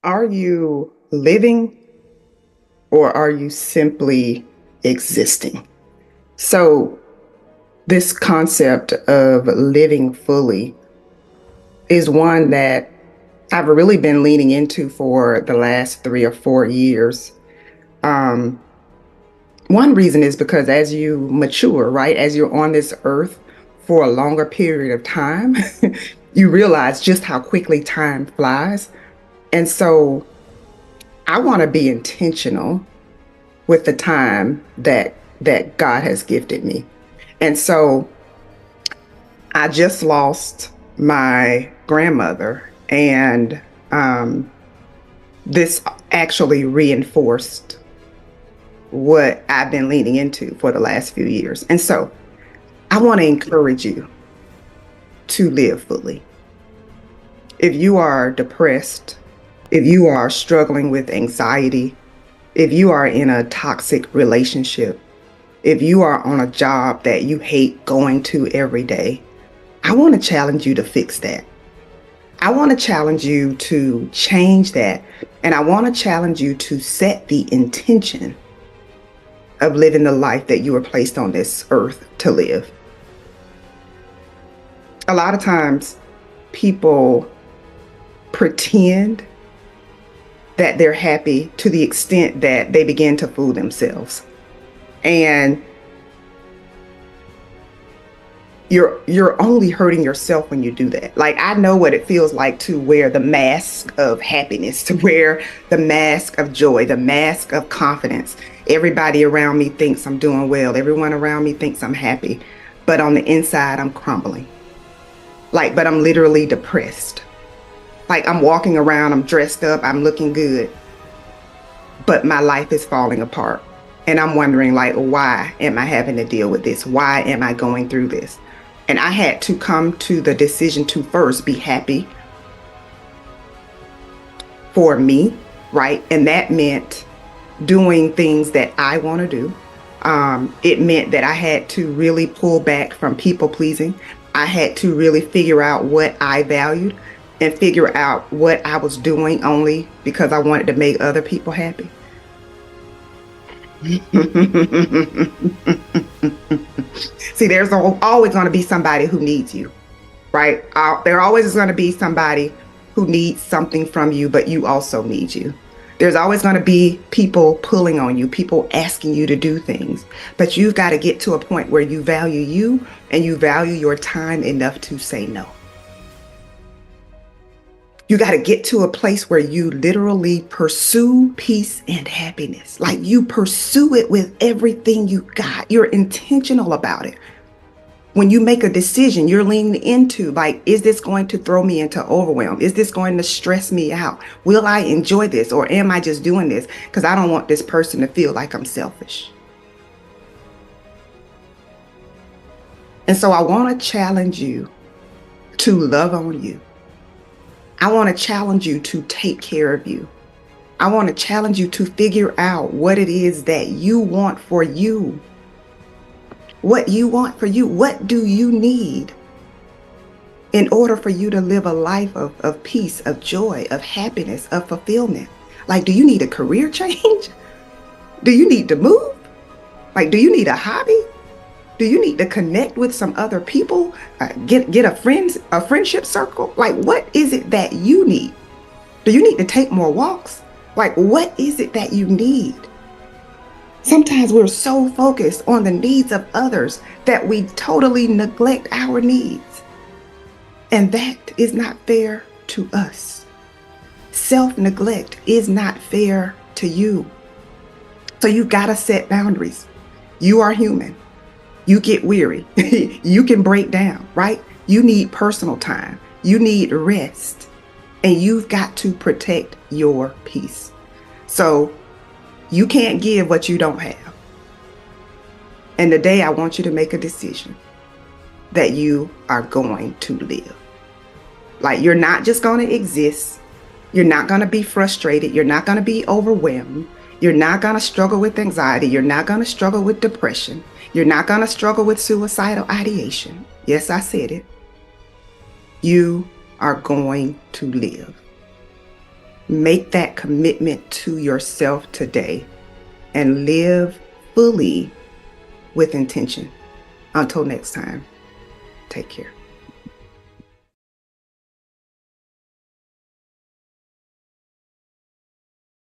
Are you living or are you simply existing? So, this concept of living fully is one that I've really been leaning into for the last 3 or 4 years. Um, One reason is because as you mature, right, as you're on this earth for a longer period of time, you realize just how quickly time flies. And so, I want to be intentional with the time that God has gifted me. And so I just lost my grandmother, and um, this actually reinforced what I've been leaning into for the last few years. And so I want to encourage you to live fully. If you are depressed, if you are struggling with anxiety, if you are in a toxic relationship, if you are on a job that you hate going to every day, I want to challenge you to fix that. I want to challenge you to change that. And I want to challenge you to set the intention of living the life that you were placed on this earth to live. A lot of times, people pretend that they're happy to the extent that they begin to fool themselves. And you're only hurting yourself when you do that. Like, I know what it feels like to wear the mask of happiness, to wear the mask of joy, the mask of confidence. Everybody around me thinks I'm doing well. Everyone around me thinks I'm happy. But on the inside, I'm crumbling. But I'm literally depressed. Like, I'm walking around, I'm dressed up, I'm looking good, but my life is falling apart. And I'm wondering, like, why am I having to deal with this? Why am I going through this? And I had to come to the decision to first be happy for me, right? And that meant doing things that I want to do. It meant that I had to really pull back from people pleasing. I had to really figure out what I valued and figure out what I was doing only because I wanted to make other people happy. See, there's always going to be somebody who needs you, right? There always is going to be somebody who needs something from you, but you also need you. There's always going to be people pulling on you, people asking you to do things, but you've got to get to a point where you value you and you value your time enough to say no. You got to get to a place where you literally pursue peace and happiness. Like, you pursue it with everything you got. You're intentional about it. When you make a decision, you're leaning into, like, is this going to throw me into overwhelm? Is this going to stress me out? Will I enjoy this? Or am I just doing this because I don't want this person to feel like I'm selfish? And so I want to challenge you to love on you. I want to challenge you to take care of you. I want to challenge you to figure out what it is that you want for you. What you want for you. What do you need in order for you to live a life of peace, of joy, of happiness, of fulfillment? Like, do you need a career change? Do you need to move? Like, do you need a hobby? Do you need to connect with some other people? Get a friendship circle? Like, what is it that you need? Do you need to take more walks? Like, what is it that you need? Sometimes we're so focused on the needs of others that we totally neglect our needs. And that is not fair to us. Self-neglect is not fair to you. So you gotta set boundaries. You are human. You get weary. You can break down, right? You need personal time. You need rest. And you've got to protect your peace. So you can't give what you don't have. And today I want you to make a decision that you are going to live. Like, you're not just going to exist. You're not going to be frustrated. You're not going to be overwhelmed. You're not going to struggle with anxiety. You're not going to struggle with depression. You're not going to struggle with suicidal ideation. Yes, I said it. You are going to live. Make that commitment to yourself today and live fully with intention. Until next time, take care.